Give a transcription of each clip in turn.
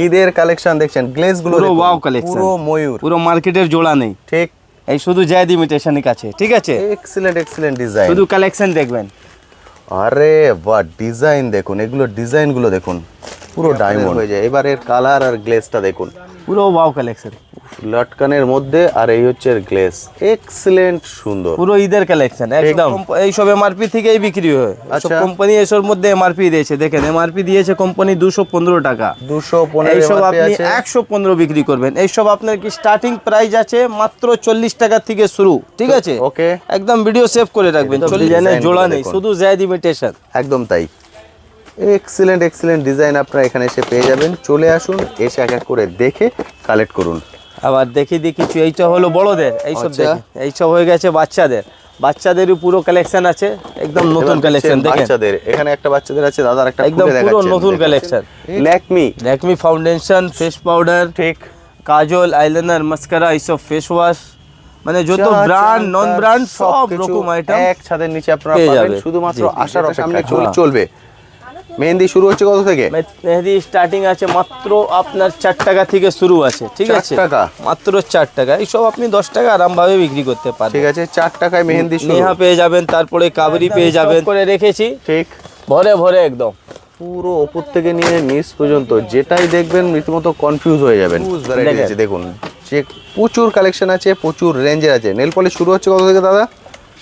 ঈদের কালেকশন দেখছেন, গ্লেজ গুলো পুরো ওয়াও কালেকশন, পুরো ময়ূর, পুরো মার্কেটের জোড়া নেই। ঠিক, এই শুধু জায়েদ ইমিটেশনের কাছে, ঠিক আছে। এক্সিলেন্ট ডিজাইন, শুধু কালেকশন দেখবেন। আরে বাহ, ডিজাইন দেখুন, এগুলো ডিজাইন গুলো দেখুন, পুরো ডায়মন্ড হয়ে যায়। এবারের কালার আর গ্লেজটা দেখুন, পুরো ওয়াও কালেকশন, লটকানের মধ্যে, আর এই হচ্ছে গ্লেজ, এক্সিলেন্ট সুন্দর, পুরো ঈদের কালেকশন একদম। এই সব এমআরপি থেকেই বিক্রি হয়। আচ্ছা, কোম্পানি এসব মধ্যে এমআরপি দিয়েছে, দেখেন এমআরপি দিয়েছে কোম্পানি 215 টাকা, 215। এইসব আপনি 115 বিক্রি করবেন। এইসব আপনার কি স্টার্টিং প্রাইস আছে মাত্র 40 টাকা থেকে শুরু, ঠিক আছে। ওকে, একদম ভিডিও সেভ করে রাখবেন। 40 ডিজাইনের জোড়া নেই, শুধু জায়েদ ইমিটেশন, একদম তাই। এক্সিলেন্ট ডিজাইন আপনারা এখানে এসে পেয়ে যাবেন। চলে আসুন, এসে এক এক করে দেখে কালেক্ট করুন। আবার দেখি কিছু, এইটা হলো বড়দের, এইসব দেখেন, এইসব হয়ে গেছে বাচ্চাদেরও পুরো কালেকশন আছে, একদম নতুন কালেকশন দেখেন। বাচ্চাদের এখানে একটা বাচ্চাদের আছে, দাদার একটা একদম পুরো নতুন collection. Lakme foundation, face powder, ঠিক, কাজল, আইলাইনার, মাস্কারা, এইসব ফেস ওয়াশ, মানে যত ব্র্যান্ড নন ব্র্যান্ড সব রকম আইটেম এক ছাদের নিচে আপনারা পাবেন। শুধুমাত্র আসার সামনে চলবে। মেহেন্দি শুরু হচ্ছে কত থেকে? মেহেন্দি স্টার্টিং আছে মাত্র আপনার 4 টাকা থেকে শুরু আছে, ঠিক আছে, 4 টাকা, মাত্র 4 টাকা। এইসব আপনি 10 টাকা আরামভাবে বিক্রি করতে পারেন, ঠিক আছে। 4 টাকায় মেহেন্দি শুরু, নেহা পেয়ে যাবেন, তারপরে কাবরি পেয়ে যাবেন, করে রেখেছি, ঠিক ভরে একদম পুরো উপর থেকে নিয়ে নিচ পর্যন্ত যেটাই দেখবেন রীতিমতো কনফিউজ হয়ে যাবেন। দেখুন, যে প্রচুর কালেকশন আছে, প্রচুর রেঞ্জের আছে। নেল পলিশ শুরু হচ্ছে কত থেকে দাদা?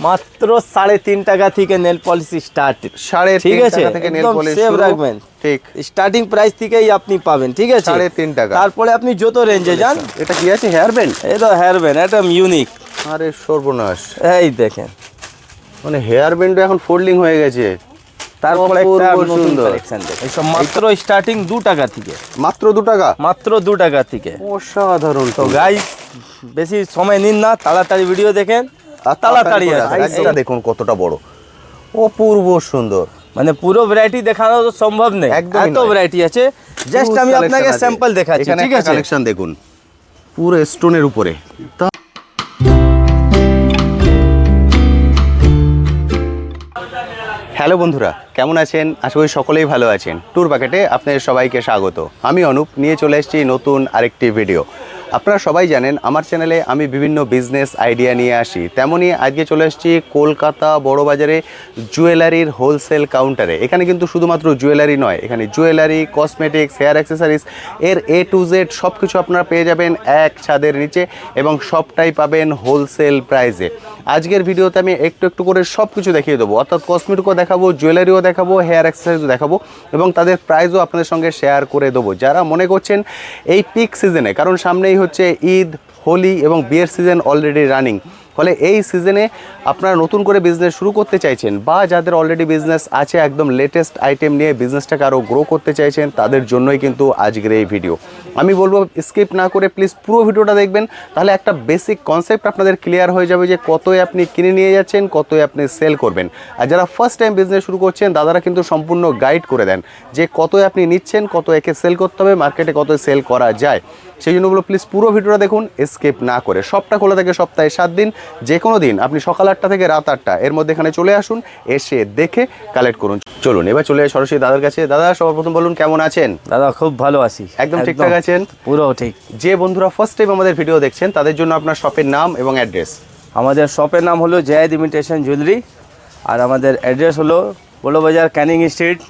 মাত্র 3.5 টাকা থেকে নেল পলিশ স্টার্ট, 3.5 টাকা থেকে নেল পলিশ সেভ রাখবেন, ঠিক। স্টার্টিং প্রাইস থেকেই আপনি পাবেন, ঠিক আছে, 3.5 টাকা। তারপরে আপনি যত রেঞ্জে যান। এটা কি আছে? হেয়ার ব্যান্ড, এটা হেয়ার ব্যান্ড, এটা ইউনিক। আরে সর্বনাশ, এই দেখেন, মানে হেয়ার ব্যান্ড এখন ফোল্ডিং হয়ে গেছে। তারপরে একটা নতুন কালেকশন দেখেন, এইসব মাত্র স্টার্টিং 2 টাকা থেকে, মাত্র 2 টাকা, মাত্র 2 টাকা থেকে। অসাধারণ। তো গাইস, বেশি সময় নিন না, তাড়াতাড়ি ভিডিও দেখেন, তাড়াতাড়ি সাইজটা দেখুন কতটা বড়, অপূর্ব সুন্দর। মানে পুরো ভ্যারাইটি দেখানো তো সম্ভব নেই, এত ভ্যারাইটি আছে। জাস্ট আমি আপনাকে স্যাম্পল দেখাচ্ছি, ঠিক আছে। কালেকশন দেখুন পুরো স্টোনের উপরে। হ্যালো বন্ধুরা, কেমন আছেন? আশা করি সকলেই ভালো আছেন। ট্যুর প্যাকেটে আপনাদের সবাইকে স্বাগত। আমি অনুপ, নিয়ে চলে এসেছি নতুন আরেকটি ভিডিও। আপনারা সবাই জানেন আমার চ্যানেলে আমি বিভিন্ন বিজনেস আইডিয়া নিয়ে আসি, তেমনই আজকে চলে এসেছি কলকাতা বড়বাজারে জুয়েলারির হোলসেল কাউন্টারে। এখানে কিন্তু শুধুমাত্র জুয়েলারি নয়, এখানে জুয়েলারি, কসমেটিক্স, হেয়ার অ্যাক্সেসরিজ এর A to Z সব কিছু আপনারা পেয়ে যাবেন এক ছাদের নিচে, এবং সবটাই পাবেন হোলসেল প্রাইসে। আজকের ভিডিওতে আমি একটু করে সব কিছু দেখিয়ে দেবো, অর্থাৎ কসমেটিকও দেখাবো, জুয়েলারিও দেখাবো, হেয়ার অ্যাক্সেসরিজও দেখাবো, এবং তাদের প্রাইসও আপনাদের সঙ্গে শেয়ার করে দেবো। যারা মনে করছেন এই পিক সিজনে, কারণ সামনেই হচ্ছে ঈদ, হোলি এবং বিয়ের সিজন অলরেডি রানিং, ফলে এই সিজনে আপনারা নতুন করে বিজনেস শুরু করতে চাইছেন, বা যাদের অলরেডি বিজনেস আছে একদম লেটেস্ট আইটেম নিয়ে বিজনেসটাকে আরও গ্রো করতে চাইছেন, তাদের জন্যই কিন্তু আজকের এই ভিডিও। আমি বলবো স্কিপ না করে প্লিজ পুরো ভিডিওটা দেখবেন, তাহলে একটা বেসিক কনসেপ্ট আপনাদের ক্লিয়ার হয়ে যাবে যে কতই আপনি কিনে নিয়ে যাচ্ছেন, কতই আপনি সেল করবেন। আর যারা ফার্স্ট টাইম বিজনেস শুরু করছেন, দাদারা কিন্তু সম্পূর্ণ গাইড করে দেন যে কতই আপনি নিচ্ছেন, কত একে সেল করতে হবে, মার্কেটে কত সেল করা যায়। সেই জন্য বলো প্লিজ পুরো ভিডিওটা দেখুন স্কিপ না করে। সবটা খোলা থাকে সপ্তাহে 7 দিন, যে কোনো দিন আপনি সকাল 8টা থেকে রাত 8টা এর মধ্যে এখানে চলে আসুন, এসে দেখে কালেক্ট করুন। চলুন এবার চলে যাই সরাসরি দাদার কাছে। দাদা সবার প্রথম বলুন কেমন আছেন? দাদা খুব ভালো আছি, একদম ঠিকঠাক আছেন? পুরো ঠিক। যে বন্ধুরা ফার্স্ট টাইম আমাদের ভিডিও দেখছেন তাদের জন্য আপনার শপের নাম এবং অ্যাড্রেস। আমাদের শপের নাম হলো জায়েদ ইমিটেশন জুয়েলারি, আর আমাদের অ্যাড্রেস হলো বড়বাজার ক্যানিং স্ট্রিট,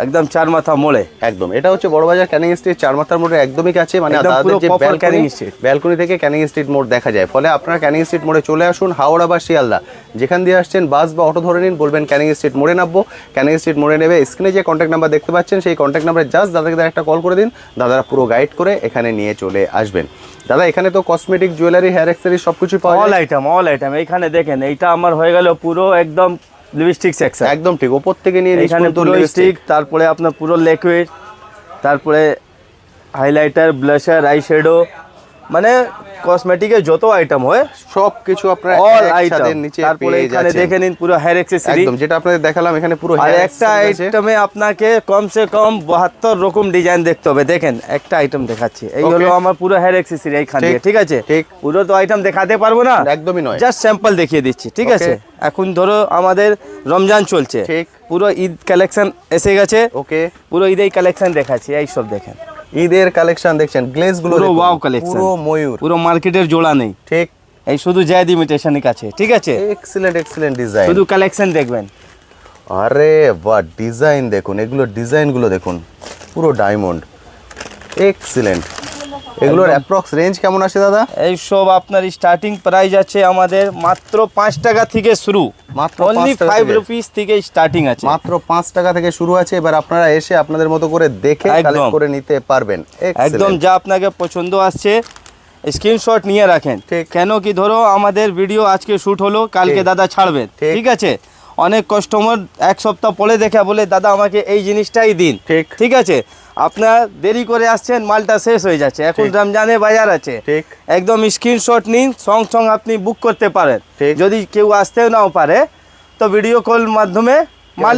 একদম 4 মাথা মোড়ে। একদম এটা হচ্ছে বড়বাজার ক্যানিং স্ট্রিট 4 মাথার মোড়ে একদমই কাছে, মানে ব্যালকনি থেকে ক্যানিং স্ট্রিট মোড় দেখা যায়। ফলে আপনারা ক্যানিং স্ট্রিট মোড়ে চলে আসুন, হাওড়া বা শিয়ালদা যেখান দিয়ে আসছেন বাস বা অটো ধরে নিন, বলবেন ক্যানিং স্ট্রিট মোড়ে নামবো, ক্যানিং স্ট্রিট মোড়ে নেবে। স্ক্রিনে যে কন্ট্যাক্ট নাম্বার দেখতে পাচ্ছেন সেই কন্ট্যাক্ট নাম্বারে জাস্ট দাদাকে একটা কল করে দিন, দাদারা পুরো গাইড করে এখানে নিয়ে চলে আসবেন। দাদা এখানে তো কসমেটিক, জুয়েলারি, হেয়ার অ্যাক্সেসরিজ সবকিছু পাওয়া যায়, অল আইটেম। এইখানে দেখেন, এইটা আমার হয়ে গেল পুরো একদম লিপস্টিক সেকশন, একদম ঠিক উপর থেকে নিয়ে এখানে পুরো লিপস্টিক, তারপরে আপনার পুরো লিকুইড, তারপরে হাইলাইটার, ব্লাশার, আই শ্যাডো, মানে কসমেটিকের যত আইটেম হয় সব কিছু আপনারা অল আইটেম নিচে পেয়ে যাচ্ছেন। এখানে দেখে নিন পুরো হেয়ার অ্যাক্সেসরি, একদম যেটা আপনাদের দেখালাম এখানে পুরো হেয়ার অ্যাক্সেসরি। একটা আইটেমে আপনাকে কমসে কম 72 রকম ডিজাইন দেখতে হবে। দেখেন একটা আইটেম দেখাচ্ছি, এই হলো আমার পুরো হেয়ার অ্যাক্সেসরি এইখানে, ঠিক আছে। পুরো তো আইটেম দেখাতে পারবো না, একদমই নয়, জাস্ট স্যাম্পল দেখিয়ে দিচ্ছি, ঠিক আছে। এখন ধরো আমাদের রমজান চলছে, পুরো ঈদ কালেকশন এসে গেছে, পুরো ঈদের কালেকশন দেখাচ্ছি, এই সব দেখেন। ঈদের কালেকশন দেখছেন, গ্লেজ গুলো পুরো দেখুন, wow collection। পুরো ময়ূর, পুরো মার্কেটের জোড়া নেই, ঠিক। এই শুধু জায়েদ ইমিটেশনের কাছে, ঠিক আছে। এক্সিলেন্ট এক্সিলেন্ট ডিজাইন, শুধু কালেকশন দেখবেন। আরে বাহ, ডিজাইন দেখুন, এগুলো ডিজাইন গুলো দেখুন, পুরো ডায়মন্ড, এক্সিলেন্ট। এগুলোর অ্যাপ্রক্স রেঞ্জ কেমন আসে দাদা? এই সব আপনার স্টার্টিং প্রাইস আছে আমাদের মাত্র 5 টাকা থেকে শুরু, মাত্র অনলি 5 টাকা 5 থেকে। রুপিস থেকে স্টার্টিং আছে, মাত্র 5 টাকা থেকে শুরু আছে। এবার আপনারা এসে আপনাদের মতো করে দেখে একদম। কালেক্ট করে নিতে পারবেন। একদম যা আপনাকে পছন্দ আসছে স্ক্রিনশট নিয়ে রাখেন, ঠিক। কেন কি ধরো আমাদের ভিডিও আজকে শ্যুট হলো, কালকে ঠিক। দাদা ছাড়বেন, ঠিক। ঠিক আছে। অনেক কাস্টমার এক সপ্তাহ পরে দেখা বলে দাদা আমাকে এই জিনিসটাই দিন, ঠিক। ঠিক আছে। আপনার দেরি করে আসছেন, মালটা শেষ হয়ে যাচ্ছে, এখন ঠিক। রমজানে বাজার আছে, ঠিক। একদম স্ক্রিনশট নিন, সঙ্গ আপনি বুক করতে পারেন। ঠিক। যদি কেউ আসতেও নাও পারে তো ভিডিও কল মাধ্যমে মাল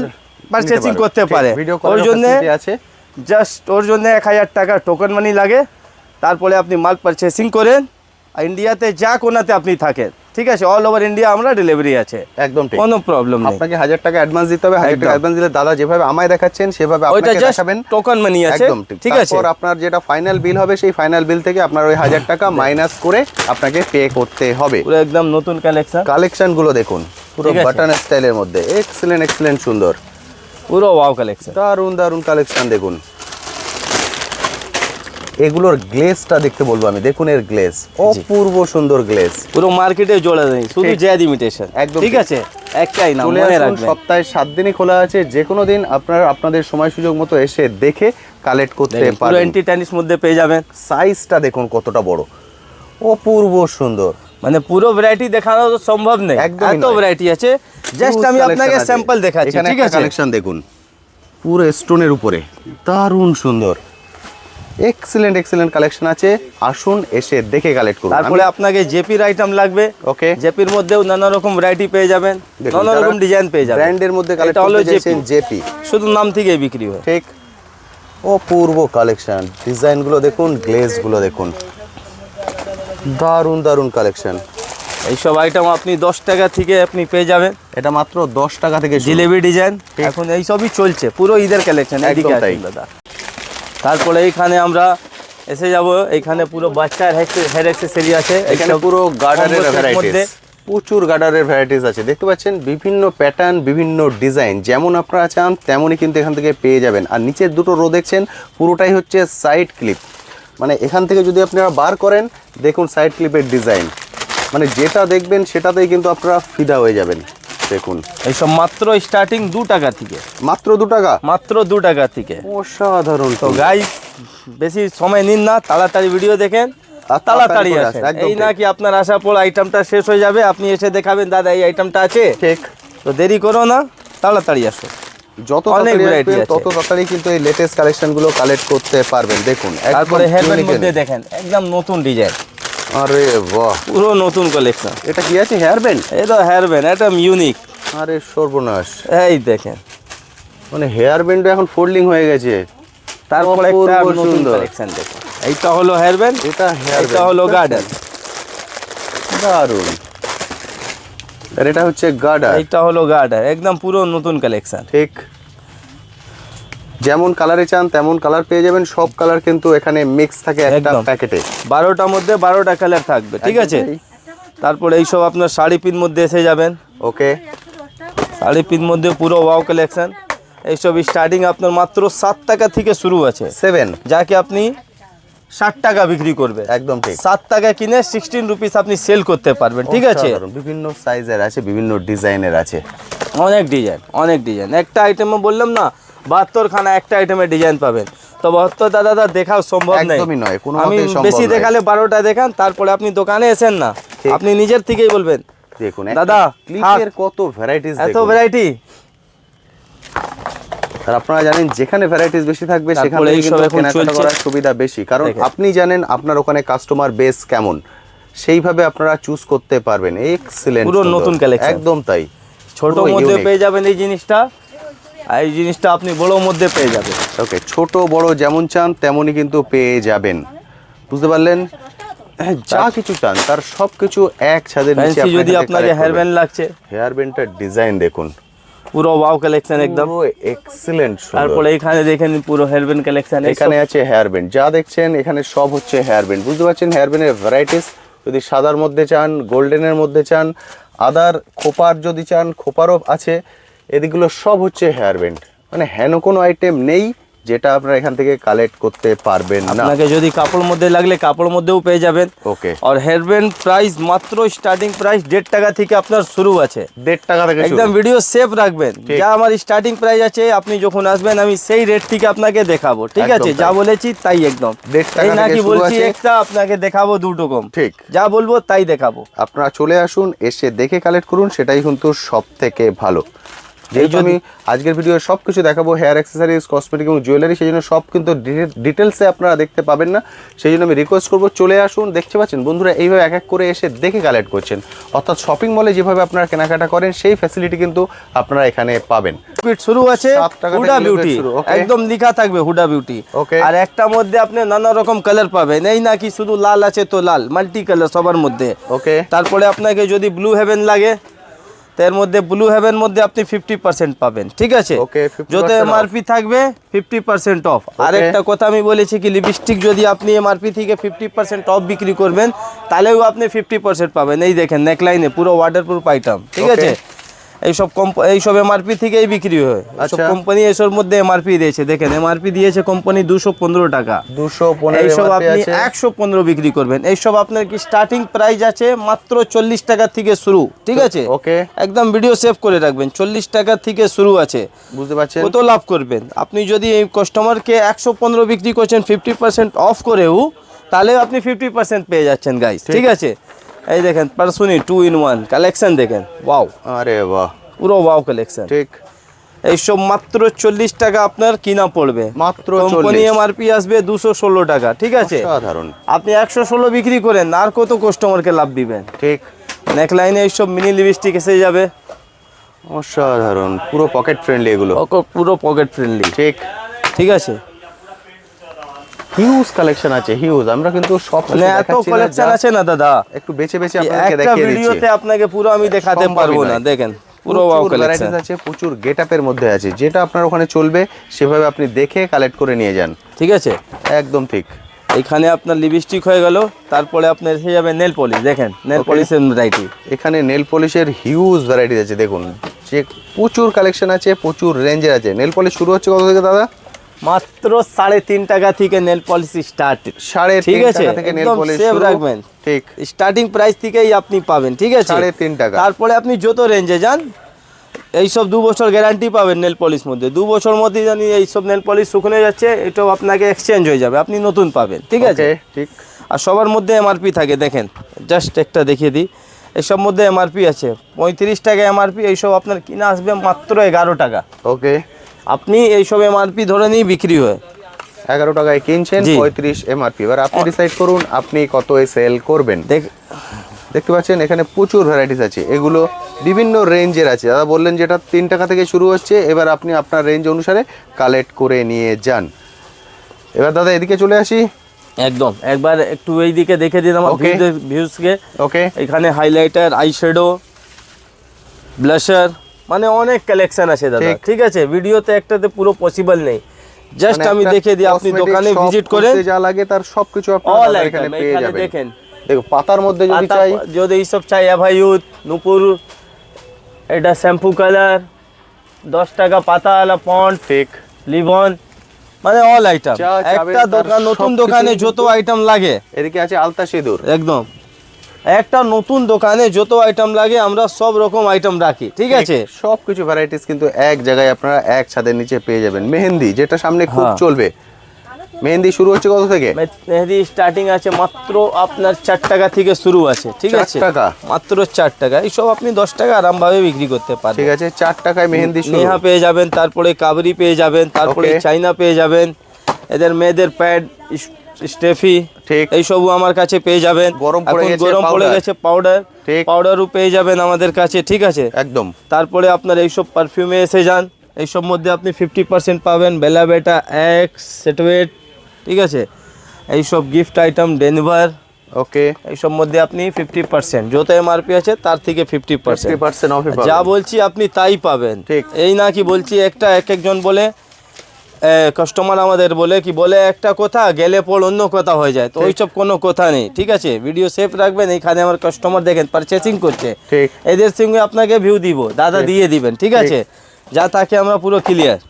পারচেসিং করতে পারে। ভিডিও ওর জন্য আছে, জাস্ট ওর জন্য 1000 টাকা টোকেন মানি লাগে, তারপরে আপনি মাল পারচেসিং করেন। ইন্ডিয়াতে যা কোনাতে আপনি থাকেন, ঠিক আছে, অল ওভার ইন্ডিয়া আমরা ডেলিভারি আছে, একদম ঠিক। কোনো প্রবলেম নেই। আপনাকে 1000 টাকা অ্যাডভান্স দিতে হবে। 1000 একদম। টাকা অ্যাডভান্স দিলে দাদা যেভাবে আমায় দেখাচ্ছেন সেভাবে ওইটা আপনাকে জাস্ট দেখাবেন। টোকেন মানি আছে, একদম ঠিক। ঠিক আছে। তারপর আপনার যেটা ফাইনাল বিল হবে সেই ফাইনাল বিল থেকে আপনার ওই 1000 টাকা মাইনাস করে আপনাকে পে করতে হবে। পুরো একদম নতুন কালেকশন, কালেকশন গুলো দেখুন, পুরো ঠিক আছে। বাটন স্টাইলের মধ্যে, এক্সিলেন্ট এক্সিলেন্ট সুন্দর, পুরো ওয়াও কালেকশন। দারুন দারুন কালেকশন দেখুন। এগুলোর গ্লেজটা দেখতে বলবো আমি, দেখুন এর গ্লেজ, অপূর্ব সুন্দর গ্লেজ। পুরো মার্কেটে জোড়া নেই, শুধু ঠিক। জায়েদ ইমিটেশন, একদম ঠিক ঠিক। আছে। একটাই না, চলে মনে আসুন, রাখবেন। সপ্তাহে 7 দিনই খোলা আছে, যে কোনো দিন আপনারা আপনাদের সময় সুযোগ মতো এসে দেখে কালেক্ট করতে দেখেন, পুরো পারবেন। এন্টি টেনিস মধ্যে পেয়ে যাবেন। সাইজটা দেখুন কতটা বড়, অপূর্ব সুন্দর। মানে পুরো ভ্যারাইটি দেখানো তো সম্ভব নেই, একদমই এত নয়। ভ্যারাইটি আছে। জাস্ট আমি আপনাকে স্যাম্পল দেখাচ্ছি, ঠিক আছে। কালেকশন দেখুন, পুরো স্টোনের উপরে, দারুণ সুন্দর, এক্সিলেন্ট এক্সিলেন্ট কালেকশন আছে। আসুন এসে দেখে কালেক্ট করুন। তারপরে আপনাকে জেপির আইটেম লাগবে, ওকে, জেপির মধ্যেও নানা রকম ভ্যারাইটি পেয়ে যাবেন, নানা রকম ডিজাইন পেয়ে যাবেন। ব্র্যান্ডের মধ্যে কালেক্ট এটা হলো করতে চাইছেন জেপি, জেপি, শুধু নাম থেকেই বিক্রি হয়। ঠিক। অপূর্ব কালেকশন, ডিজাইনগুলো দেখুন, গ্লেজগুলো দেখুন, দারুণ দারুণ কালেকশন। এইসব আইটেম আপনি 10 টাকা থেকে আপনি পেয়ে যাবেন। এটা মাত্র 10 টাকা থেকে শুরু। জিলেবি ডিজাইন ঠিক। এখন এই সবই চলছে, পুরো ঈদের কালেকশন। একদম এদিকে তাই। আসুন দাদা। তারপরে এইখানে আমরা এসে যাব, এইখানে পুরো বাচ্চার হেয়ার অ্যাক্সেসরি আছে, এখানে পুরো গার্ডারের combo set ভ্যারাইটিস, মধ্যে। প্রচুর গার্ডারের ভ্যারাইটিস আছে। দেখতে পাচ্ছেন বিভিন্ন প্যাটার্ন, বিভিন্ন ডিজাইন, যেমন আপনারা চান তেমনই কিন্তু এখান থেকে পেয়ে যাবেন। আর নিচের দুটো রো দেখছেন, পুরোটাই হচ্ছে সাইড ক্লিপ, মানে এখান থেকে যদি আপনারা বার করেন দেখুন সাইড ক্লিপের ডিজাইন, মানে যেটা দেখবেন সেটাতেই কিন্তু আপনারা ফিদা হয়ে যাবেন। দেখুন এইসব মাত্র স্টার্টিং 2 টাকা থেকে, মাত্র 2 টাকা, মাত্র 2 টাকা থেকে। অসাধারণ। তো গাইস বেশি সময় নিন না, তাড়াতাড়ি ভিডিও দেখেন আর তাড়াতাড়ি করে আসেন। একদম এই ঠিক। না কি আপনার আসার পর আইটেমটা শেষ হয়ে যাবে, আপনি এসে দেখাবেন দাদা এই আইটেমটা আছে, ঠিক। তো দেরি করো না, তাড়াতাড়ি আসো। যত অনেক তাড়াতাড়ি variety আসবেন আছে। তত তাড়াতাড়ি কিন্তু এই লেটেস্ট কালেকশনগুলো কালেক্ট করতে পারবেন। দেখুন একদম তারপরে হেয়ারব্যান্ড unique মধ্যে unique। দেখেন একদম নতুন ডিজাইন, আরে বাহ, পুরো নতুন কালেকশন। এটা কি আছে, হেয়ার ব্যান্ড? এই তো হেয়ারব্যান্ড একদম ইউনিক, আরে সর্বনাশ, এই দেখেন। মানে হেয়ার ব্যান্ড এখন ফোল্ডিং হয়ে গেছে। তারপরে একটা অপূর্ব নতুন সুন্দর। কালেকশন দেখুন, এইটা হলো হেয়ারব্যান্ড, এটা হেয়ার এটা হলো গার্ডার, দারুন। আর এটা হচ্ছে গার্ডার, এইটা হলো গার্ডার, একদম পুরো নতুন কালেকশন। ঠিক। যেমন কালারে চান তেমন কালার পেয়ে যাবেন, সব কালার কিন্তু এখানে মিক্স থাকে একটা একদম। প্যাকেটে। 12টার মধ্যে 12টা কালার থাকবে, ঠিক আছে। তারপরে এইসব আপনার শাড়ি পিন মধ্যে এসে যাবেন, ওকে, শাড়ি পিন মধ্যে পুরো ওয়াও কালেকশন। এইসব স্টার্টিং আপনার মাত্র 7 টাকা থেকে শুরু আছে, 7, যাকে আপনি 60 টাকা বিক্রি করবেন। একদম ঠিক। 7 টাকা কিনে 16 রুপিস আপনি সেল করতে পারবেন, ঠিক আছে। অসাধারণ, বিভিন্ন সাইজের আছে, বিভিন্ন ডিজাইনের আছে। অনেক ডিজাইন, অনেক ডিজাইন। একটা আইটেমে বললাম না 72 খানা একটা আইটেমের ডিজাইন পাবেন, তো 72 দাদা দেখাও সম্ভব নেই, একদমই নয়, কোনো আমি মতেই সম্ভব বেশি নয়। দেখালে 12টা দেখান, তারপরে আপনি দোকানে এসেন না, ঠিক। আপনি নিজের থেকেই বলবেন দেখুন দাদা, ক্লিপের কত ভ্যারাইটিস, এত ভ্যারাইটি। আর আপনারা জানেন যেখানে ভ্যারাইটিস বেশি থাকবে সেখানে তারপরে এইসব কিন্তু এখন কেনাকাটা চলছে। করার সুবিধা বেশি, কারণ দেখেন। আপনি জানেন আপনার ওখানে কাস্টমার বেস কেমন, সেইভাবে আপনারা চুজ করতে পারবেন। এক্সিলেন্ট, পুরো নতুন collection। একদম তাই। ছোট পুরো মধ্যে unique। পেয়ে যাবেন এই জিনিসটা, আর এই জিনিসটা আপনি বড় মধ্যে পেয়ে যাবেন। ওকে, ছোট বড় যেমন চান তেমনই কিন্তু পেয়ে যাবেন, বুঝতে পারলেন। হ্যাঁ, যা কিছু চান তার সব কিছু এক ছাদের নিচে ফ্যান্সি যদি আপনাকে হেয়ার ব্যান্ড লাগছে, হেয়ার ব্যান্ডটার ডিজাইন দেখুন, পুরো ওয়াও কালেকশন একদম। এক্সিলেন্ট। তারপরে এখানে দেখেন পুরো হেয়ার ব্যান্ড কালেকশন, এখানে আছে হেয়ার ব্যান্ড, যা দেখছেন এখানে সব হচ্ছে হেয়ার ব্যান্ড। বুঝতে পারছেন হেয়ার ব্যান্ডের ভ্যারাইটিস, যদি সাদার মধ্যে চান, গোল্ডেনের মধ্যে চান, আদার খোপার যদি চান খোপারও আছে। এদিকগুলো সব হচ্ছে হেয়ার ব্যান্ড, মানে হেন কোনো আইটেম নেই যেটা আপনারা এখান থেকে কালেক্ট করতে পারবেন না। আপনাকে যদি কাপড় মধ্যে লাগলে কাপড় মধ্যেও পেয়ে যাবেন। ওকে। আর হেয়ার ব্যান্ড প্রাইস মাত্র স্টার্টিং প্রাইস 1.5 টাকা থেকে আপনার শুরু আছে। 1.5 টাকা থেকে একদম ভিডিও সেভ রাখবেন, যা আমার স্টার্টিং প্রাইস আছে আপনি যখন আসবেন আমি সেই রেট থেকে আপনাকে দেখাবো, ঠিক আছে? যা বলেছি তাই একদম। 1.5 টাকা এই না থেকে কি শুরু বলছি আছে। একটা আপনাকে দেখাবো দুটো কম, ঠিক যা বলবো তাই দেখাবো। আপনারা চলে আসুন, এসে দেখে কালেক্ট করুন, সেটাই কিন্তু সব থেকে ভালো। যেহেতু আমি আজকের ভিডিও সব কিছু দেখাবো, হেয়ার অ্যাক্সেসরিজ, কসমেটিক এবং জুয়েলারি, সেই জন্য সব কিন্তু ডিটেলসে আপনারা দেখতে পাবেন না। সেই জন্য আমি রিকোয়েস্ট করবো চলে আসুন। দেখতে পাচ্ছেন বন্ধুরা এইভাবে এক এক করে এসে দেখে কালেক্ট করছেন, অর্থাৎ শপিং মলে যেভাবে আপনারা কেনাকাটা করেন সেই ফ্যাসিলিটি কিন্তু আপনারা এখানে পাবেন। শুরু আছে 7 টাকা থেকে হুডা বিউটি, শুরু। Okay. একদম লেখা থাকবে হুডা বিউটি। Okay. আর একটা মধ্যে আপনি নানা রকম কালার পাবেন, এই না কি শুধু লাল আছে তো লাল, মাল্টি কালার সবার মধ্যে। ওকে। তারপরে আপনাকে যদি ব্লু হেভেন লাগে তার মধ্যে ব্লু হেভেন মধ্যে আপনি 50% পাবেন, ঠিক আছে? Okay, 50% যত এমআরপি থাকবে 50% অফ। Okay. আর একটা কথা আমি বলেছি কি লিপস্টিক যদি আপনি এমআরপি থেকে 50% অফ বিক্রি করবেন তাহলেও আপনি 50% পাবেন। এই দেখেন নেকলাইনে পুরো ওয়াটারপ্রুফ আইটেম, ঠিক Okay. আছে? এইসব এমআরপি থেকেই বিক্রি হয়। সব আচ্ছা। কোম্পানি এসব মধ্যে এমআরপি দিয়েছে, দেখেন এমআরপি দিয়েছে কোম্পানি 215 টাকা। 215 এইসব MRP আপনি আছে। 115 বিক্রি করবেন। এইসব আপনার কি স্টার্টিং প্রাইস আছে মাত্র 40 টাকা থেকে শুরু, ঠিক আছে? ওকে। একদম ভিডিও সেভ করে রাখবেন, 40 টাকা থেকে শুরু আছে। বুঝতে পারছেন কত লাভ করবেন আপনি যদি এই কাস্টমারকে 115 বিক্রি করছেন 50% অফ করেও, তাহলে আপনি 50% পেয়ে যাচ্ছেন গাইস, ঠিক আছে? এই দেখেন পারসুনি 2 in 1 কালেকশন দেখেন, ওয়াও, আরে বাহ, পুরো ওয়াও কালেকশন। ঠিক। এইসব মাত্র 40 টাকা আপনার কিনা পড়বে, মাত্র কোম্পানি 40। এমআরপি আসবে 216 টাকা, ঠিক আছে? সাধারণ। আপনি 116 বিক্রি করেন আর কত কাস্টমারকে লাভ দিবেন? ঠিক। নেকলাইনে এইসব মিনি লিপস্টিক এসে যাবে, অসাধারণ, পুরো পকেট ফ্রেন্ডলি এগুলো। পুরো পকেট ফ্রেন্ডলি, ঠিক। ঠিক আছে? হিউজ কালেকশন আছে, হিউজ। আমরা কিন্তু সব মানে এত কালেকশন আছে না দাদা, একটু বেছে বেছে আপনাদেরকে একটা দেখিয়ে দিচ্ছি। ভিডিওতে আপনাকে পুরো আমি দেখাতে সম্ভবই পারবো না। নয়। দেখেন পুরো ওয়াও প্রচুর কালেকশন varieties আছে, প্রচুর গেটআপের মধ্যে আছে, যেটা আপনার ওখানে চলবে সেভাবে আপনি দেখে কালেক্ট করে নিয়ে যান। ঠিক আছে? একদম ঠিক। এখানে আপনার লিপস্টিক হয়ে গেল, তারপরে আপনার এসে যাবে নেল পলিশ। দেখেন নেল পলিশের ভ্যারাইটি, এখানে নেল পলিশের হিউজ ভ্যারাইটিস আছে, দেখুন যে প্রচুর কালেকশন আছে, প্রচুর রেঞ্জের আছে। নেল পলিশ শুরু হচ্ছে কত থেকে দাদা? মাত্র 3.5 টাকা থেকে নেল পলিশ স্টার্ট, 3.5 টাকা থেকে নেল একদম পলিশ সেভ শুরু। রাখবেন, ঠিক। স্টার্টিং প্রাইস থেকেই আপনি পাবেন, ঠিক আছে? 3.5 টাকা। তারপরে আপনি যত রেঞ্জে যান এইসব 2 বছর গ্যারান্টি পাবেন নেল পলিশ মধ্যে। 2 বছর মধ্যে জানি এইসব নেল পলিশ শুকনে যাচ্ছে, এটাও আপনাকে এক্সচেঞ্জ হয়ে যাবে, আপনি নতুন পাবেন, ঠিক আছে? Okay, ঠিক। আর সবার মধ্যে এমআরপি থাকে, দেখেন জাস্ট একটা দেখিয়ে দিই, এসব মধ্যে এমআরপি আছে 35 টাকা এমআরপি। এইসব আপনার কিনা আসবে মাত্র 11 টাকা। ওকে। আপনি এইসব এমআরপি ধরে নিয়ে বিক্রি হয় 11 টাকায় কিনছেন, জি। 35 এমআরপি। এবার আপনি ডিসাইড করুন আপনি কত সেল করবেন। দেখতে পাচ্ছেন এখানে প্রচুর ভ্যারাইটিস আছে, এগুলো বিভিন্ন রেঞ্জের আছে। দাদা বললেন যেটা 3 টাকা থেকে শুরু হচ্ছে, এবার আপনি আপনার রেঞ্জ অনুসারে কালেক্ট করে নিয়ে যান। এবার দাদা এদিকে চলে আসি। একদম একবার একটু এই দিকে দেখে দিন আমার Okay. ভিউজকে। ওকে। এখানে হাইলাইটার, আইশ্যাডো, ব্লাশার, মানে অনেক কালেকশন আছে দাদা, ঠিক। ঠিক আছে? ভিডিওতে একটাতে পুরো পসিবল নেই, জাস্ট আমি দেখে দিই। আপনি দোকানে ভিজিট করেন, যা লাগে তার সবকিছু অল আপনারা আইটেম এখানে পেয়ে এখানে যাবেন। দেখেন। দেখো পাতার মধ্যে যদি পাতা- চাই, যদি এইসব চাই এভাইউথ, নূপুর, এটা শ্যাম্পু কালার 10 টাকা, পাতা আলা পন্ড, ঠিক। লিভন, মানে অল আইটেম। যা চাবেন একটা তার দোকান, নতুন সবকিছু দোকানে যত কিন্তু- আইটেম লাগে, এদিকে আছে আলতা সিঁদুর। একদম একটা নতুন দোকানে যত আইটেম লাগে আমরা সব রকম আইটেম রাখি, ঠিক আছে? সবকিছু ভ্যারাইটিস কিন্তু এক জায়গায় আপনারা এক ছাদের নিচে পেয়ে যাবেন। মেহেন্দি, যেটা সামনে খুব হ্যাঁ। চলবে, মেহেন্দি শুরু হচ্ছে কত থেকে? মেহেদি স্টার্টিং আছে মাত্র আপনার 4 টাকা থেকে শুরু আছে, ঠিক 4 আছে? টাকা? মাত্র 4 টাকা। এইসব আপনি 10 টাকা আরামভাবে বিক্রি করতে পারেন, ঠিক আছে। 4 টাকায় মেহেন্দি শুরু। নেহা পেয়ে যাবেন, তারপরে কাবরি পেয়ে যাবেন, তারপরে Okay. চাইনা পেয়ে যাবেন, এদের মেয়েদের প্যাড, স্টেফি, ঠিক। এইসবও আমার কাছে পেয়ে যাবেন। গরম পড়ে এখন গেছে, গরম পড়ে powder। গেছে, পাউডার, ঠিক। পাউডারও পেয়ে যাবেন আমাদের কাছে, ঠিক আছে? একদম। তারপরে আপনার এইসব পারফিউমে এসে যান, এইসব মধ্যে আপনি 50% পাবেন। বেলা বেটা, এক্স, সেটওয়েট, ঠিক আছে? এইসব গিফট আইটেম, ডেনভার, ওকে, এইসব মধ্যে আপনি 50%, যত এমআরপি আছে তার থেকে 50%। 50% অফে পাবেন। যা বলছি আপনি তাই পাবেন। ঠিক। এই না কি বলছি একটা এক একজন বলে, কাস্টমার আমাদের বলে কি বলে একটা কথা, গেলে পর অন্য কথা হয়ে যায়, তো ওইসব কোনো কথা নেই, ঠিক আছে? ভিডিও সেভ রাখবেন। এইখানে আমার কাস্টমার দেখেন পারচেসিং করছে, ঠিক। এদের সঙ্গে আপনাকে ভিউ দিব, দাদা দিয়ে দিবেন, ঠিক আছে? যা তাকে আমরা পুরো ক্লিয়ার।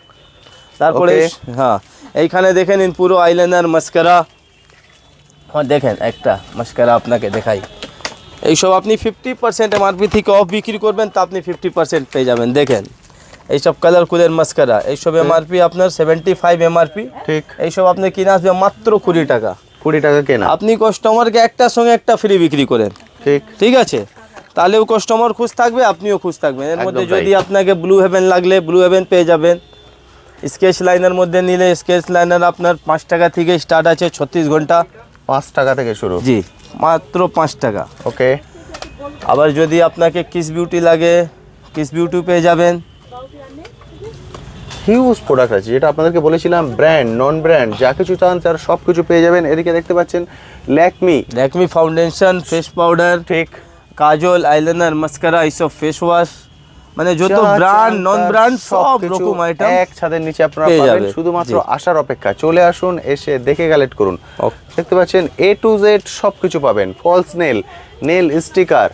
তারপরে হ্যাঁ, এইখানে দেখে নিন পুরো আইলাইনার, মাস্কারা। হ্যাঁ দেখেন একটা মাস্কারা আপনাকে দেখাই। এইসব আপনি 50% এমআরপি থেকে অফ বিক্রি করবেন, তা আপনি 50% পেয়ে যাবেন। দেখেন এইসব কালার কুলের মাস্কারা, এইসব এমআরপি আপনার 75 এমআরপি। ঠিক। এইসব আপনি কিনে আসবে মাত্র 20 টাকা। 20 টাকা কেনা। আপনি কাস্টমারকে একটার সঙ্গে একটা ফ্রি বিক্রি করেন, ঠিক। ঠিক আছে? তাহলেও কাস্টমার খুশ থাকবে, আপনিও খুশ থাকবেন। এর মধ্যে একদম তাই। যদি আপনাকে ব্লু হেভেন লাগলে ব্লু হেভেন পেয়ে যাবেন। স্কেচ লাইনের মধ্যে নিলে স্কেচ লাইনার আপনার 5 টাকা থেকে স্টার্ট আছে, 36 ঘন্টা। 5 টাকা থেকে শুরু। জি, মাত্র 5 টাকা। ওকে। আবার যদি আপনাকে কিস বিউটি লাগে, কিস বিউটি পেয়ে যাবেন। হিউজ প্রোডাক্ট আছে, যেটা আপনাদেরকে বলেছিলাম, ব্র্যান্ড নন ব্র্যান্ড যা কিছু চান তার সব কিছু পেয়ে যাবেন। এদিকে দেখতে পাচ্ছেন ল্যাকমি ফাউন্ডেশন, ফেস পাউডার, ঠিক, কাজল, আইলাইনার, মাস্কারা, এইসব ফেস ওয়াশ, মানে যত ব্র্যান্ড নন ব্র্যান্ড সব রকম আইটেম এক ছাদের নিচে আপনারা পেয়ে পাবেন। যাবে। শুধুমাত্র জি। আসার অপেক্ষা, চলে আসুন, এসে দেখে কালেক্ট করুন। দেখতে পাচ্ছেন A to Z সব কিছু পাবেন। False nail, nail sticker,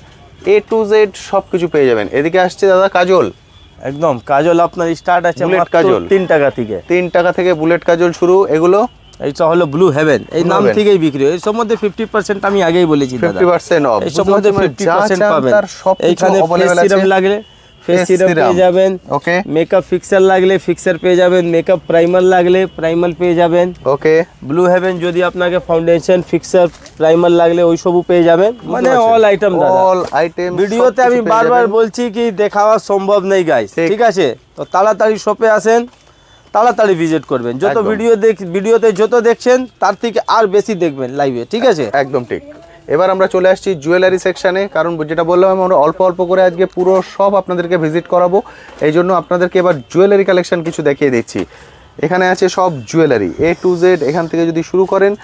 A to Z সব কিছু পেয়ে যাবেন। এদিকে আসছে দাদা কাজল। একদম কাজল আপনার স্টার্ট আছে বুলেট মাত্র কাজল। 3 টাকা থেকে। 3 টাকা থেকে বুলেট কাজল শুরু। এগুলো এইটা হলো ব্লু হেভেন, এই Blue নাম Heaven। থেকেই বিক্রি হয়। এই সব মধ্যে 50% আমি আগেই বলেছি দাদা, 50% অফ। এই সব মধ্যে 50% পাবেন। এইখানে ফেস সিরাম লাগলে ফেস সিরাম পেয়ে যাবেন। ওকে। মেকআপ ফিক্সার লাগলে ফিক্সার পেয়ে যাবেন। মেকআপ প্রাইমার লাগলে প্রাইমার পেয়ে যাবেন। ওকে। ব্লু হেভেন যদি আপনাকে ফাউন্ডেশন ফিক্সার প্রাইমার লাগলে ওই সবও পেয়ে যাবেন, মানে অল আইটেম দাদা। অল আইটেম ভিডিওতে আমি বারবার বলছি কি দেখাওয়া সম্ভব নেই গাইস, ঠিক আছে? তো তাড়াতাড়ি শপে আসেন, তাড়াতাড়ি ভিজিট করবেন। যত একদম। ভিডিওতে যত দেখছেন তার থেকে আর বেশি দেখবেন লাইভে, ঠিক আছে? একদম ঠিক। এবার আমরা চলে আসছি জুয়েলারি সেকশনে, কারণ যেটা বললাম আমরা অল্প অল্প করে আজকে পুরো সব আপনাদেরকে ভিজিট করাবো। এই জন্য আপনাদেরকে এবার জুয়েলারি কালেকশন কিছু দেখিয়ে দিচ্ছি। এখানে আছে সব জুয়েলারি A to Z। এখান থেকে যদি শুরু করেন,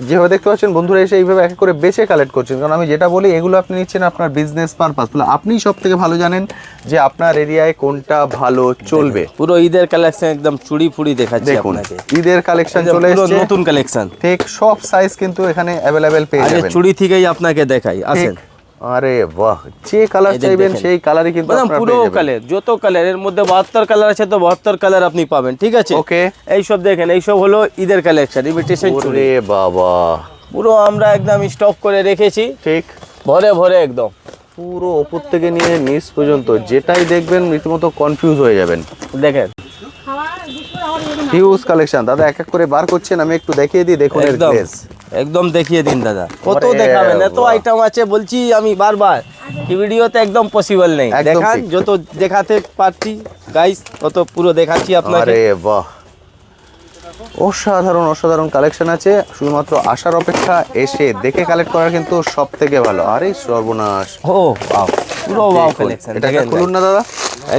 যেভাবে দেখতে পাচ্ছেন বন্ধুরা এসে এইভাবে এক এক করে বেছে কালেক্ট করছেন, কারণ আমি যেটা বলি এগুলো আপনি নিচ্ছেন আপনার বিজনেস পারপাস, তাহলে আপনিই সব থেকে ভালো জানেন যে আপনার এরিয়ায় কোনটা ভালো চলবে। পুরো ঈদের কালেকশন একদম চুড়ি ফুড়ি দেখাচ্ছি দেখুন আপনাকে। ঈদের কালেকশন চলে পুরো এসেছে, নতুন কালেকশন। ঠিক সব সাইজ কিন্তু এখানে অ্যাভেলেবেল পেয়ে আগে যাবেন। চুড়ি থেকেই আপনাকে দেখাই, আসেন। আরে বাহ, যে কালার এই যে চাইবেন দেখেন। সেই কালারই কিন্তু মানে আপনারা পুরো পেয়ে যাবেন। কালার, যত কালার এর মধ্যে 72 কালার আছে, তো 72 কালার আপনি পাবেন, ঠিক আছে? ওকে। এইসব দেখেন, এইসব হলো ঈদের কালেকশন, ইমিটেশন চুড়ি। ওরে বাবা, পুরো আমরা একদম স্টক করে রেখেছি, ঠিক ভরে ভরে একদম। পুরো উপর থেকে নিয়ে নিচ পর্যন্ত যেটাই দেখবেন রীতিমতো কনফিউজ হয়ে যাবেন। দেখেন হিউজ কালেকশন। দাদা এক এক করে বার করছেন, আমি একটু দেখিয়ে দিই। দেখুন এর একদম গ্লেজ। একদম দেখিয়ে দিন দাদা, কত ওরে দেখাবেন, এত বাহ। আইটেম আছে বলছি আমি বারবার, এই ভিডিওতে একদম পসিবল নেই। একদম দেখান, ঠিক। যত দেখাতে পারছি গাইস তত পুরো দেখাচ্ছি আপনাকে। আরে বাহ, অসাধারণ অসাধারণ কালেকশন আছে। শুধুমাত্র আসার অপেক্ষা, এসে দেখে কালেক্ট করা কিন্তু সব থেকে ভালো। আরে সর্বনাশ, ও ওয়াও, পুরো ওয়াও কালেকশন এটা দেখেন খুলুন না দাদা,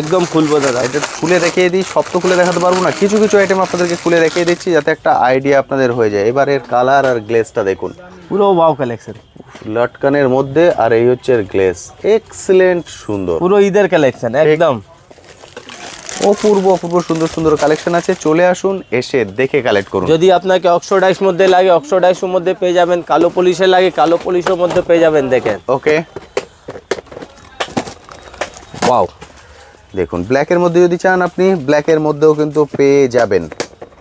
একদম খুলবো দাদা। এটা খুলে দেখিয়ে দিই। সব তো খুলে দেখাতে পারবো না, কিছু কিছু আইটেম আপনাদেরকে খুলে দেখিয়ে দিচ্ছি যাতে একটা আইডিয়া আপনাদের হয়ে যায়। এবার এর কালার আর গ্লেজটা দেখুন, পুরো ওয়াও কালেকশন, লটকানের মধ্যে। আর এই হচ্ছে এর গ্লেজ, এক্সিলেন্ট সুন্দর, পুরো ঈদের কালেকশন একদম। অপূর্ব অপূর্ব সুন্দর সুন্দর কালেকশন আছে। চলে আসুন, এসে দেখে কালেক্ট করুন। যদি আপনাকে অক্সোডাইস মধ্যে লাগে অক্সোডাইসের মধ্যে পেয়ে যাবেন, কালো পলিশে লাগে কালো পলিশের মধ্যে পেয়ে যাবেন। দেখেন ওকে, ওয়াও, দেখুন ব্ল্যাকের মধ্যে যদি চান আপনি ব্ল্যাকের মধ্যেও কিন্তু পেয়ে যাবেন।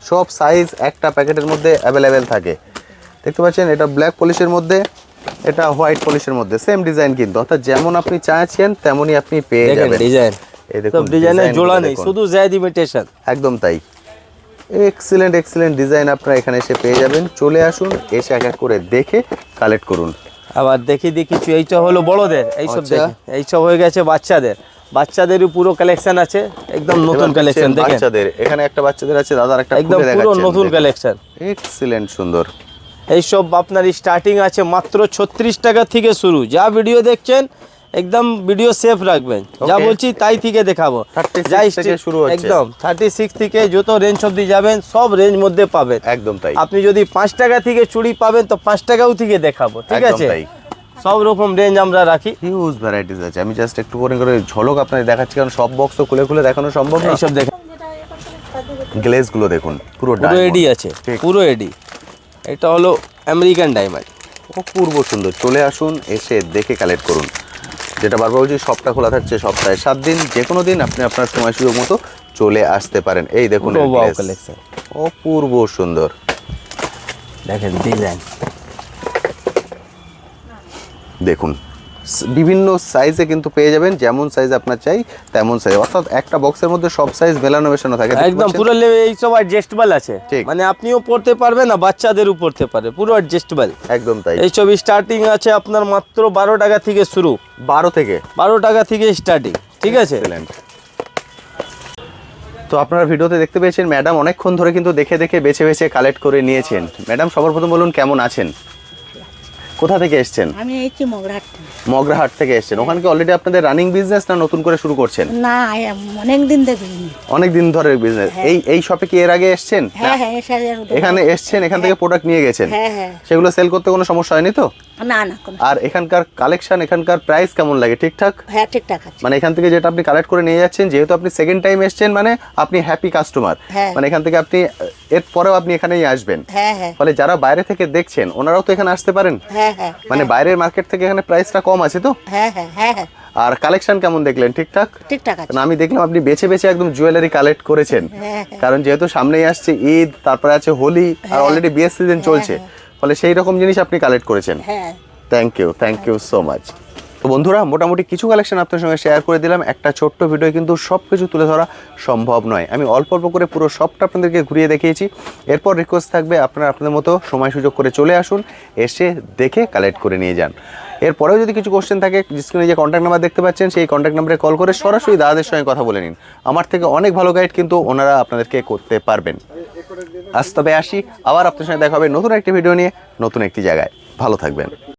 সব সাইজ একটা প্যাকেটের মধ্যে অ্যাভেলেবেল থাকে। দেখতে পাচ্ছেন এটা ব্ল্যাক পলিশের মধ্যে, এটা হোয়াইট পলিশের মধ্যে, সেম ডিজাইন কিন্তু, অর্থাৎ যেমন আপনি চাইছেন তেমনই আপনি পেয়ে দেখেন যাবেন। ডিজাইন, এই সব দেখুন ডিজাইনের ডিজাইনগুলো জোড়া নেই, দেখুন। শুধু জেড ইমিটেশন। একদম তাই, এক্সিলেন্ট এক্সিলেন্ট ডিজাইন আপনারা এখানে এসে পেয়ে যাবেন। চলে আসুন, এসে এক এক করে দেখে কালেক্ট করুন। আবার দেখি কিছু, এইটা হলো বড়দের, এইসব আচ্ছা। দেখেন, এইসব হয়ে গেছে বাচ্চাদের, বাচ্চাদেরও পুরো কালেকশন আছে, একদম নতুন এবার কালেকশন। দেখছেন দেখেন বাচ্চাদের, এখানে একটা বাচ্চাদের আছে, দাদার একটা একদম খুলে পুরো দেখাচ্ছেন। নতুন কালেকশন, এক্সিলেন্ট সুন্দর। এইসব আপনার স্টার্টিং আছে মাত্র 36 টাকা থেকে শুরু। যা ভিডিও দেখছেন একদম ভিডিও সেফ রাখবেন, যা Okay. বলছি তাই থেকে দেখাবো। 36 থেকে শুরু হচ্ছে। একদম 36 থেকে যত রেঞ্জ অবধি যাবেন সব রেঞ্জ মধ্যে পাবেন। একদম তাই, আপনি যদি 5 টাকা থেকে চুড়ি পাবেন তো 5 টাকাও থেকে দেখাবো, ঠিক একদম আছে? তাই। সব রকম রেঞ্জ আমরা রাখি। হিউজ ভ্যারাইটিস আছে। আমি জাস্ট একটু করে ঝলক আপনাদের দেখাচ্ছি, কারণ সব বক্স তো খুলে খুলে দেখানো সম্ভব না। এইসব দেখেন, গ্লেজ গুলো দেখুন, পুরো পুরো diamond। এডি আছে, ঠিক। পুরো এডি। এটা হলো আমেরিকান ডায়মন্ড। অপূর্ব সুন্দর। চলে আসুন, এসে দেখে কালেক্ট করুন। যেটা বারবার বলছি, সবটা খোলা থাকছে সপ্তাহে 7 দিন। যে কোনো দিন আপনি আপনার সময় সুযোগ মতো চলে আসতে পারেন। এই দেখুন পুরো এর ওয়াও glaze। কালেকশন, অপূর্ব সুন্দর। দেখেন ডিজাইন। দেখুন বিভিন্ন সাইজে কিন্তু পেয়ে যাবেন, যেমন সাইজ আপনার চাই তেমন সাইজ, অর্থাৎ একটা বক্সের মধ্যে সব সাইজ মেলানো মেশানো থাকে। দেখতে একদম পাচ্ছেন? পুরো এইসব অ্যাডজাস্টেবল আছে, ঠিক। মানে আপনিও পড়তে পারবেন না, বাচ্চাদেরও পড়তে পারে, পুরো অ্যাডজাস্টেবল। একদম তাই। এইসব স্টার্টিং আছে আপনার মাত্র 12 টাকা থেকে শুরু, 12 থেকে 12 টাকা থেকে স্টার্টিং, ঠিক আছে? Excellent। তো আপনারা ভিডিওতে দেখতে পেয়েছেন ম্যাডাম অনেকক্ষণ ধরে কিন্তু দেখে দেখে বেছে বেছে কালেক্ট করে নিয়েছেন। ম্যাডাম সবার প্রথম বলুন কেমন আছেন, কোথা থেকে এসেছেন? আমি এইছি মগরাহাট থেকে। মগরাহাট থেকে এসেছেন। ওখানে কি অলরেডি আপনাদের রানিং বিজনেস না নতুন করে শুরু করছেন? না অনেক দিন দেখিনি। অনেক দিন ধরে বিজনেস। এই শপে কি এর আগে এসেছেন? হ্যাঁ হ্যাঁ এখানে এসেছেন, এখান থেকে প্রোডাক্ট নিয়ে গেছেন, হ্যাঁ হ্যাঁ। সেগুলো সেল করতে কোনো সমস্যা হয়নি তো? না না কোনো। আর এখানকার কালেকশন, এখানকার প্রাইস কেমন লাগে? ঠিকঠাক? হ্যাঁ ঠিকঠাক আছে। মানে এখান থেকে যেটা আপনি কালেক্ট করে নিয়ে যাচ্ছেন, যেহেতু আপনি সেকেন্ড টাইম এসেছেন, মানে আপনি হ্যাপি কাস্টমার। হ্যাঁ। মানে এখান থেকে আপনি এর পরেও আপনি এখানেই আসবেন। হ্যাঁ হ্যাঁ ফলে যারা বাইরে থেকে দেখছেন ওনারাও তো এখানে আসতে পারেন। হ্যাঁ হ্যাঁ মানে বাইরের মার্কেট থেকে এখানে প্রাইসটা কম আছে তো? হ্যাঁ হ্যাঁ হ্যাঁ হ্যাঁ আর কালেকশন কেমন দেখলেন? ঠিকঠাক? ঠিকঠাক আছে। কারণ আমি দেখলাম আপনি বেছে বেছে একদম জুয়েলারি কালেক্ট করেছেন। হ্যাঁ, কারণ যেহেতু সামনেই আসছে ঈদ, তারপরে আছে হোলি, আর অলরেডি বিয়ের সিজন চলছে, ফলে সেই রকম জিনিস আপনি কালেক্ট করেছেন। হ্যাঁ থ্যাংক ইউ সো মাচ। তো বন্ধুরা, মোটামুটি কিছু কালেকশন আপনার সঙ্গে শেয়ার করে দিলাম। একটা ছোট্ট ভিডিও কিন্তু সব কিছু তুলে ধরা সম্ভব নয়। আমি অল্প অল্প করে পুরো সবটা আপনাদেরকে ঘুরিয়ে দেখিয়েছি। এরপর রিকোয়েস্ট থাকবে আপনারা আপনাদের মতো সময় সুযোগ করে চলে আসুন, এসে দেখে কালেক্ট করে নিয়ে যান। এরপরেও যদি কিছু কোশ্চেন থাকে, স্ক্রিনে যে কন্ট্যাক্ট নাম্বার দেখতে পাচ্ছেন, সেই কন্ট্যাক্ট নাম্বারে কল করে সরাসরি দাদাদের সঙ্গে কথা বলে নিন। আমার থেকে অনেক ভালো গাইড কিন্তু ওনারা আপনাদেরকে করতে পারবেন। আজ তবে আসি, আবার আপনার সঙ্গে দেখা হবে নতুন একটি ভিডিও নিয়ে, নতুন একটি জায়গায়। ভালো থাকবেন।